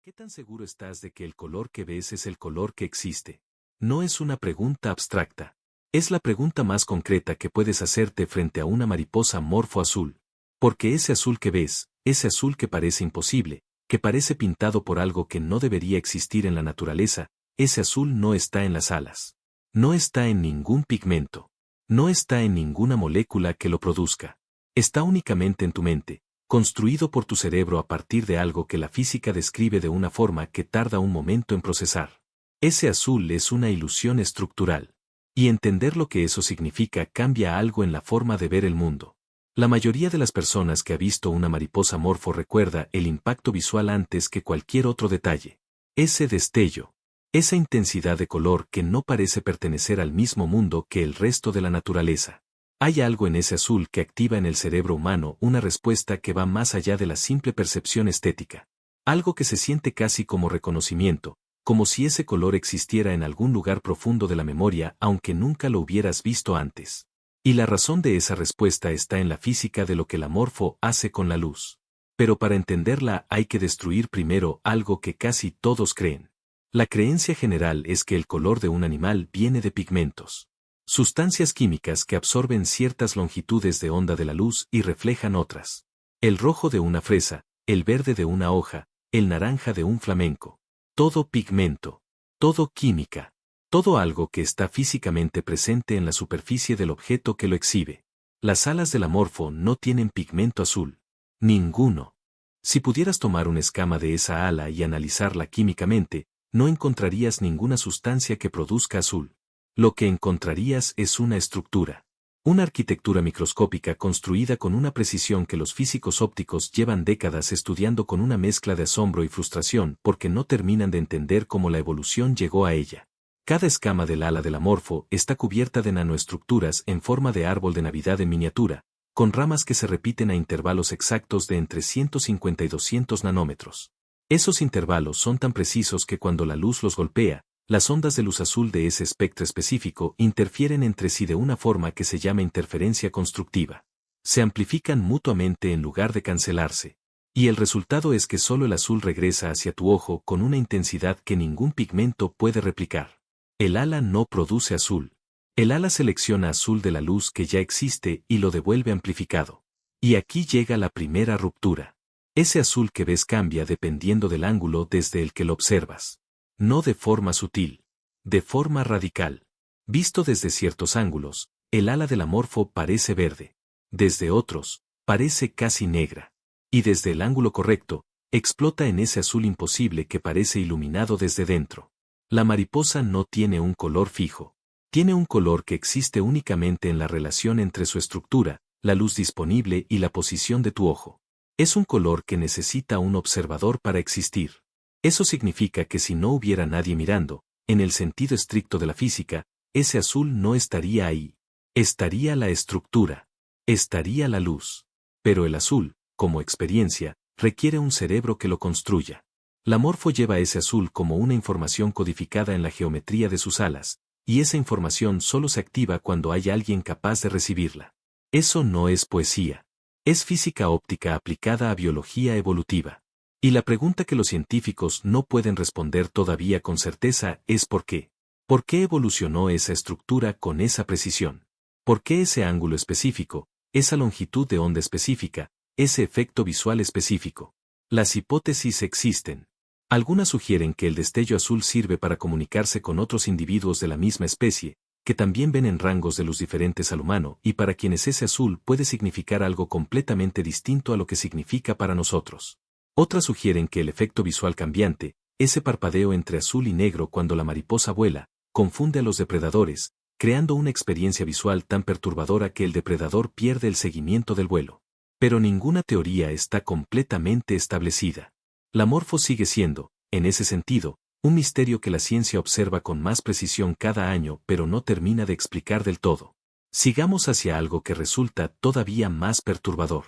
¿Qué tan seguro estás de que el color que ves es el color que existe? No es una pregunta abstracta. Es la pregunta más concreta que puedes hacerte frente a una mariposa morfo azul. Porque ese azul que ves, ese azul que parece imposible, que parece pintado por algo que no debería existir en la naturaleza, ese azul no está en las alas. No está en ningún pigmento. No está en ninguna molécula que lo produzca. Está únicamente en tu mente, construido por tu cerebro a partir de algo que la física describe de una forma que tarda un momento en procesar. Ese azul es una ilusión estructural. Y entender lo que eso significa cambia algo en la forma de ver el mundo. La mayoría de las personas que ha visto una mariposa morfo recuerda el impacto visual antes que cualquier otro detalle. Ese destello. Esa intensidad de color que no parece pertenecer al mismo mundo que el resto de la naturaleza. Hay algo en ese azul que activa en el cerebro humano una respuesta que va más allá de la simple percepción estética. Algo que se siente casi como reconocimiento, como si ese color existiera en algún lugar profundo de la memoria aunque nunca lo hubieras visto antes. Y la razón de esa respuesta está en la física de lo que la morfo hace con la luz. Pero para entenderla hay que destruir primero algo que casi todos creen. La creencia general es que el color de un animal viene de pigmentos. Sustancias químicas que absorben ciertas longitudes de onda de la luz y reflejan otras. El rojo de una fresa, el verde de una hoja, el naranja de un flamenco. Todo pigmento. Todo química. Todo algo que está físicamente presente en la superficie del objeto que lo exhibe. Las alas del morfo no tienen pigmento azul. Ninguno. Si pudieras tomar una escama de esa ala y analizarla químicamente, no encontrarías ninguna sustancia que produzca azul. Lo que encontrarías es una estructura. Una arquitectura microscópica construida con una precisión que los físicos ópticos llevan décadas estudiando con una mezcla de asombro y frustración porque no terminan de entender cómo la evolución llegó a ella. Cada escama del ala del morfo está cubierta de nanoestructuras en forma de árbol de Navidad en miniatura, con ramas que se repiten a intervalos exactos de entre 150 y 200 nanómetros. Esos intervalos son tan precisos que cuando la luz los golpea, las ondas de luz azul de ese espectro específico interfieren entre sí de una forma que se llama interferencia constructiva. Se amplifican mutuamente en lugar de cancelarse. Y el resultado es que solo el azul regresa hacia tu ojo con una intensidad que ningún pigmento puede replicar. El ala no produce azul. El ala selecciona azul de la luz que ya existe y lo devuelve amplificado. Y aquí llega la primera ruptura. Ese azul que ves cambia dependiendo del ángulo desde el que lo observas. No de forma sutil. De forma radical. Visto desde ciertos ángulos, el ala del morfo parece verde. Desde otros, parece casi negra. Y desde el ángulo correcto, explota en ese azul imposible que parece iluminado desde dentro. La mariposa no tiene un color fijo. Tiene un color que existe únicamente en la relación entre su estructura, la luz disponible y la posición de tu ojo. Es un color que necesita un observador para existir. Eso significa que si no hubiera nadie mirando, en el sentido estricto de la física, ese azul no estaría ahí. Estaría la estructura. Estaría la luz. Pero el azul, como experiencia, requiere un cerebro que lo construya. La morfo lleva ese azul como una información codificada en la geometría de sus alas, y esa información solo se activa cuando hay alguien capaz de recibirla. Eso no es poesía. Es física óptica aplicada a biología evolutiva. Y la pregunta que los científicos no pueden responder todavía con certeza es ¿por qué? ¿Por qué evolucionó esa estructura con esa precisión? ¿Por qué ese ángulo específico, esa longitud de onda específica, ese efecto visual específico? Las hipótesis existen. Algunas sugieren que el destello azul sirve para comunicarse con otros individuos de la misma especie, que también ven en rangos de luz diferentes al humano y para quienes ese azul puede significar algo completamente distinto a lo que significa para nosotros. Otras sugieren que el efecto visual cambiante, ese parpadeo entre azul y negro cuando la mariposa vuela, confunde a los depredadores, creando una experiencia visual tan perturbadora que el depredador pierde el seguimiento del vuelo. Pero ninguna teoría está completamente establecida. La morfo sigue siendo, en ese sentido, un misterio que la ciencia observa con más precisión cada año pero no termina de explicar del todo. Sigamos hacia algo que resulta todavía más perturbador.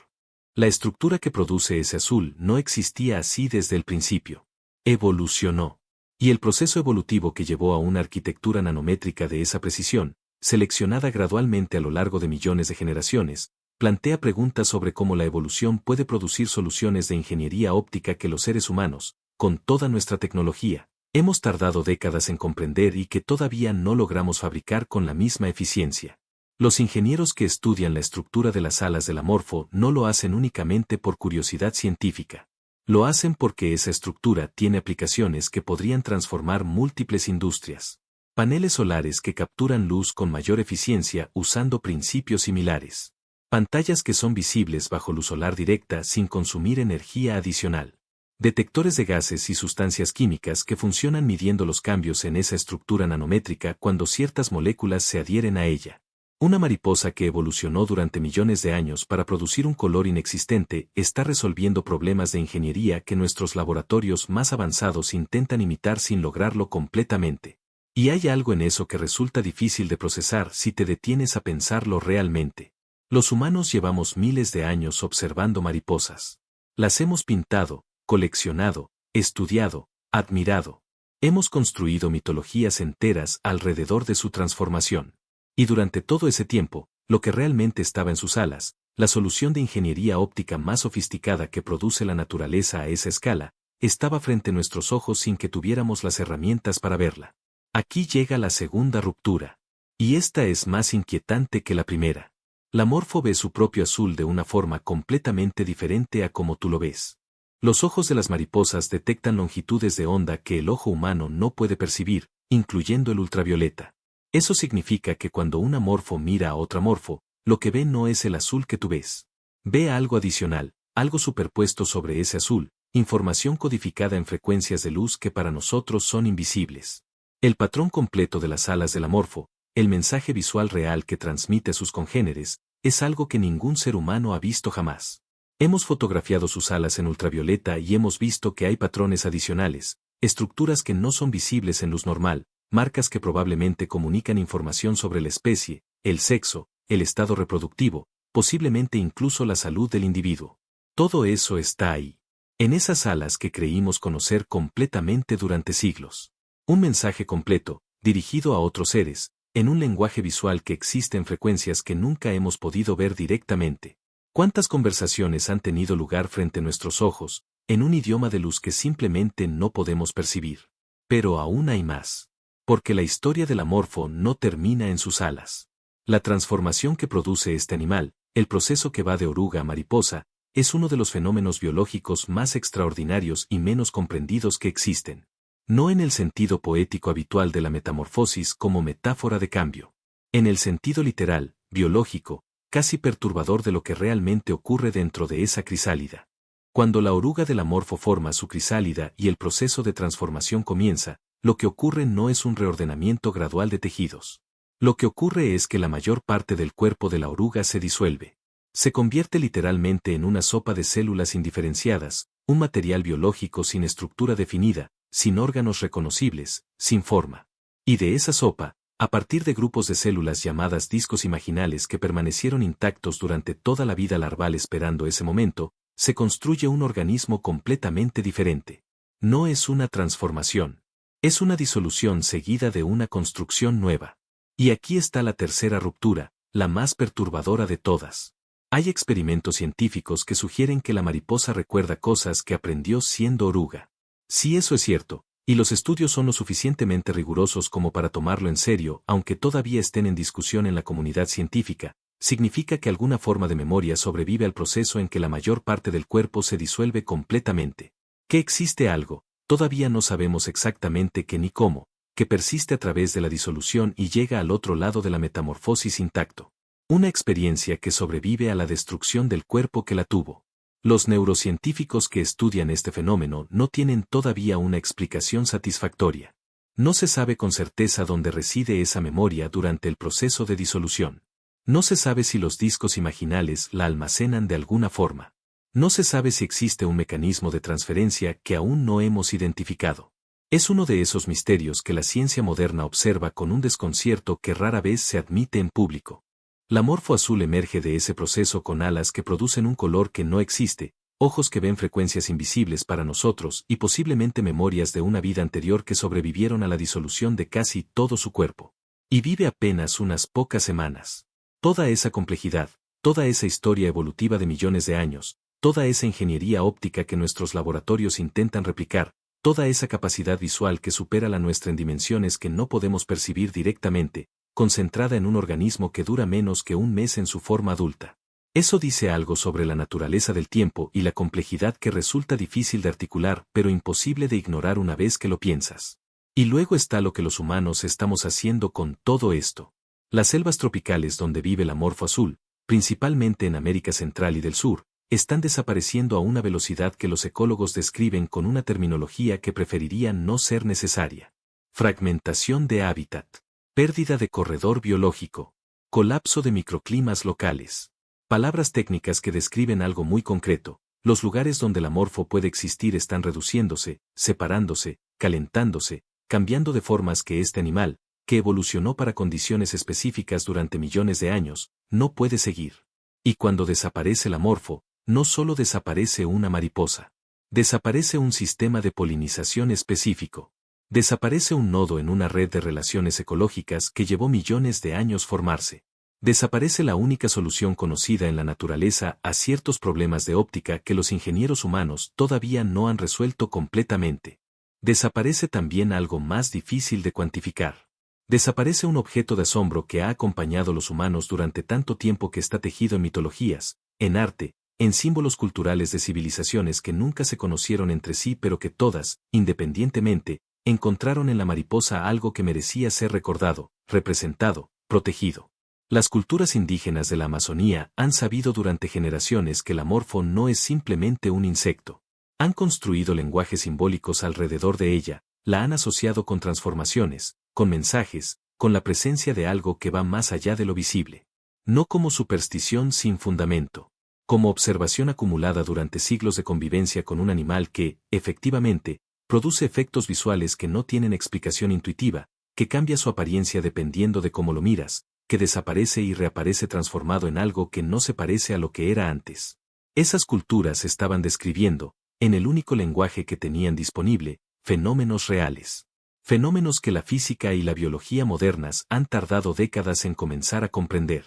La estructura que produce ese azul no existía así desde el principio. Evolucionó. Y el proceso evolutivo que llevó a una arquitectura nanométrica de esa precisión, seleccionada gradualmente a lo largo de millones de generaciones, plantea preguntas sobre cómo la evolución puede producir soluciones de ingeniería óptica que los seres humanos, con toda nuestra tecnología, hemos tardado décadas en comprender y que todavía no logramos fabricar con la misma eficiencia. Los ingenieros que estudian la estructura de las alas del Amorfo no lo hacen únicamente por curiosidad científica. Lo hacen porque esa estructura tiene aplicaciones que podrían transformar múltiples industrias. Paneles solares que capturan luz con mayor eficiencia usando principios similares. Pantallas que son visibles bajo luz solar directa sin consumir energía adicional. Detectores de gases y sustancias químicas que funcionan midiendo los cambios en esa estructura nanométrica cuando ciertas moléculas se adhieren a ella. Una mariposa que evolucionó durante millones de años para producir un color inexistente está resolviendo problemas de ingeniería que nuestros laboratorios más avanzados intentan imitar sin lograrlo completamente. Y hay algo en eso que resulta difícil de procesar si te detienes a pensarlo realmente. Los humanos llevamos miles de años observando mariposas. Las hemos pintado, coleccionado, estudiado, admirado. Hemos construido mitologías enteras alrededor de su transformación. Y durante todo ese tiempo, lo que realmente estaba en sus alas, la solución de ingeniería óptica más sofisticada que produce la naturaleza a esa escala, estaba frente a nuestros ojos sin que tuviéramos las herramientas para verla. Aquí llega la segunda ruptura. Y esta es más inquietante que la primera. La Morfo ve su propio azul de una forma completamente diferente a como tú lo ves. Los ojos de las mariposas detectan longitudes de onda que el ojo humano no puede percibir, incluyendo el ultravioleta. Eso significa que cuando una morfo mira a otra morfo, lo que ve no es el azul que tú ves. Ve algo adicional, algo superpuesto sobre ese azul, información codificada en frecuencias de luz que para nosotros son invisibles. El patrón completo de las alas de la morfo, el mensaje visual real que transmite a sus congéneres, es algo que ningún ser humano ha visto jamás. Hemos fotografiado sus alas en ultravioleta y hemos visto que hay patrones adicionales, estructuras que no son visibles en luz normal, marcas que probablemente comunican información sobre la especie, el sexo, el estado reproductivo, posiblemente incluso la salud del individuo. Todo eso está ahí. En esas alas que creímos conocer completamente durante siglos. Un mensaje completo, dirigido a otros seres, en un lenguaje visual que existe en frecuencias que nunca hemos podido ver directamente. ¿Cuántas conversaciones han tenido lugar frente a nuestros ojos, en un idioma de luz que simplemente no podemos percibir? Pero aún hay más. Porque la historia del Amorfo no termina en sus alas. La transformación que produce este animal, el proceso que va de oruga a mariposa, es uno de los fenómenos biológicos más extraordinarios y menos comprendidos que existen. No en el sentido poético habitual de la metamorfosis como metáfora de cambio. En el sentido literal, biológico, casi perturbador de lo que realmente ocurre dentro de esa crisálida. Cuando la oruga del Amorfo forma su crisálida y el proceso de transformación comienza, lo que ocurre no es un reordenamiento gradual de tejidos. Lo que ocurre es que la mayor parte del cuerpo de la oruga se disuelve. Se convierte literalmente en una sopa de células indiferenciadas, un material biológico sin estructura definida, sin órganos reconocibles, sin forma. Y de esa sopa, a partir de grupos de células llamadas discos imaginales que permanecieron intactos durante toda la vida larval esperando ese momento, se construye un organismo completamente diferente. No es una transformación. Es una disolución seguida de una construcción nueva. Y aquí está la tercera ruptura, la más perturbadora de todas. Hay experimentos científicos que sugieren que la mariposa recuerda cosas que aprendió siendo oruga. Si eso es cierto, y los estudios son lo suficientemente rigurosos como para tomarlo en serio, aunque todavía estén en discusión en la comunidad científica, significa que alguna forma de memoria sobrevive al proceso en que la mayor parte del cuerpo se disuelve completamente. Que existe algo, todavía no sabemos exactamente qué ni cómo, que persiste a través de la disolución y llega al otro lado de la metamorfosis intacto. Una experiencia que sobrevive a la destrucción del cuerpo que la tuvo. Los neurocientíficos que estudian este fenómeno no tienen todavía una explicación satisfactoria. No se sabe con certeza dónde reside esa memoria durante el proceso de disolución. No se sabe si los discos imaginales la almacenan de alguna forma. No se sabe si existe un mecanismo de transferencia que aún no hemos identificado. Es uno de esos misterios que la ciencia moderna observa con un desconcierto que rara vez se admite en público. La morfo azul emerge de ese proceso con alas que producen un color que no existe, ojos que ven frecuencias invisibles para nosotros y posiblemente memorias de una vida anterior que sobrevivieron a la disolución de casi todo su cuerpo. Y vive apenas unas pocas semanas. Toda esa complejidad, toda esa historia evolutiva de millones de años, toda esa ingeniería óptica que nuestros laboratorios intentan replicar, toda esa capacidad visual que supera la nuestra en dimensiones que no podemos percibir directamente, concentrada en un organismo que dura menos que un mes en su forma adulta. Eso dice algo sobre la naturaleza del tiempo y la complejidad que resulta difícil de articular pero imposible de ignorar una vez que lo piensas. Y luego está lo que los humanos estamos haciendo con todo esto. Las selvas tropicales donde vive la morfo azul, principalmente en América Central y del Sur, están desapareciendo a una velocidad que los ecólogos describen con una terminología que preferirían no ser necesaria. Fragmentación de hábitat, pérdida de corredor biológico, colapso de microclimas locales. Palabras técnicas que describen algo muy concreto. Los lugares donde la morfo puede existir están reduciéndose, separándose, calentándose, cambiando de formas que este animal, que evolucionó para condiciones específicas durante millones de años, no puede seguir. Y cuando desaparece la morfo, no solo desaparece una mariposa. Desaparece un sistema de polinización específico. Desaparece un nodo en una red de relaciones ecológicas que llevó millones de años formarse. Desaparece la única solución conocida en la naturaleza a ciertos problemas de óptica que los ingenieros humanos todavía no han resuelto completamente. Desaparece también algo más difícil de cuantificar. Desaparece un objeto de asombro que ha acompañado a los humanos durante tanto tiempo que está tejido en mitologías, en arte, en símbolos culturales de civilizaciones que nunca se conocieron entre sí pero que todas, independientemente, encontraron en la mariposa algo que merecía ser recordado, representado, protegido. Las culturas indígenas de la Amazonía han sabido durante generaciones que la morfo no es simplemente un insecto. Han construido lenguajes simbólicos alrededor de ella, la han asociado con transformaciones, con mensajes, con la presencia de algo que va más allá de lo visible. No como superstición sin fundamento. Como observación acumulada durante siglos de convivencia con un animal que, efectivamente, produce efectos visuales que no tienen explicación intuitiva, que cambia su apariencia dependiendo de cómo lo miras, que desaparece y reaparece transformado en algo que no se parece a lo que era antes. Esas culturas estaban describiendo, en el único lenguaje que tenían disponible, fenómenos reales. Fenómenos que la física y la biología modernas han tardado décadas en comenzar a comprender.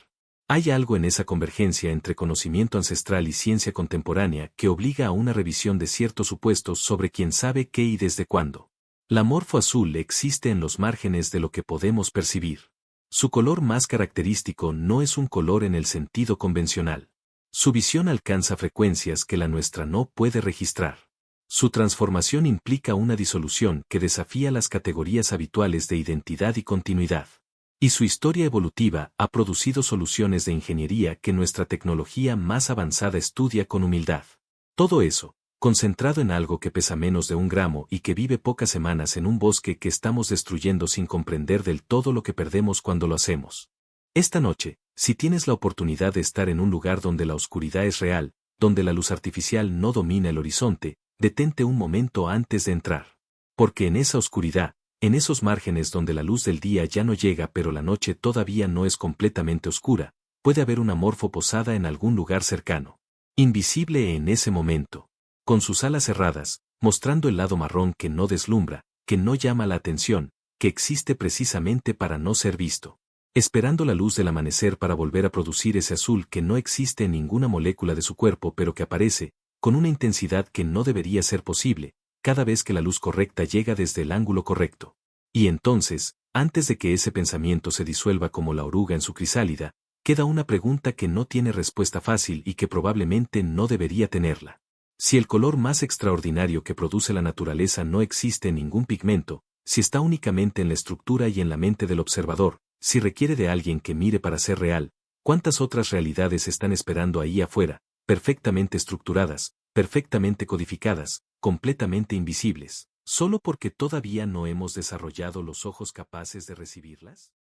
Hay algo en esa convergencia entre conocimiento ancestral y ciencia contemporánea que obliga a una revisión de ciertos supuestos sobre quién sabe qué y desde cuándo. La morfo azul existe en los márgenes de lo que podemos percibir. Su color más característico no es un color en el sentido convencional. Su visión alcanza frecuencias que la nuestra no puede registrar. Su transformación implica una disolución que desafía las categorías habituales de identidad y continuidad. Y su historia evolutiva ha producido soluciones de ingeniería que nuestra tecnología más avanzada estudia con humildad. Todo eso, concentrado en algo que pesa menos de 1 gramo y que vive pocas semanas en un bosque que estamos destruyendo sin comprender del todo lo que perdemos cuando lo hacemos. Esta noche, si tienes la oportunidad de estar en un lugar donde la oscuridad es real, donde la luz artificial no domina el horizonte, detente un momento antes de entrar. Porque en esa oscuridad, en esos márgenes donde la luz del día ya no llega pero la noche todavía no es completamente oscura, puede haber una morfo posada en algún lugar cercano. Invisible en ese momento. Con sus alas cerradas, mostrando el lado marrón que no deslumbra, que no llama la atención, que existe precisamente para no ser visto. Esperando la luz del amanecer para volver a producir ese azul que no existe en ninguna molécula de su cuerpo pero que aparece, con una intensidad que no debería ser posible, cada vez que la luz correcta llega desde el ángulo correcto. Y entonces, antes de que ese pensamiento se disuelva como la oruga en su crisálida, queda una pregunta que no tiene respuesta fácil y que probablemente no debería tenerla. Si el color más extraordinario que produce la naturaleza no existe en ningún pigmento, si está únicamente en la estructura y en la mente del observador, si requiere de alguien que mire para ser real, ¿cuántas otras realidades están esperando ahí afuera, perfectamente estructuradas, perfectamente codificadas, completamente invisibles, solo porque todavía no hemos desarrollado los ojos capaces de recibirlas?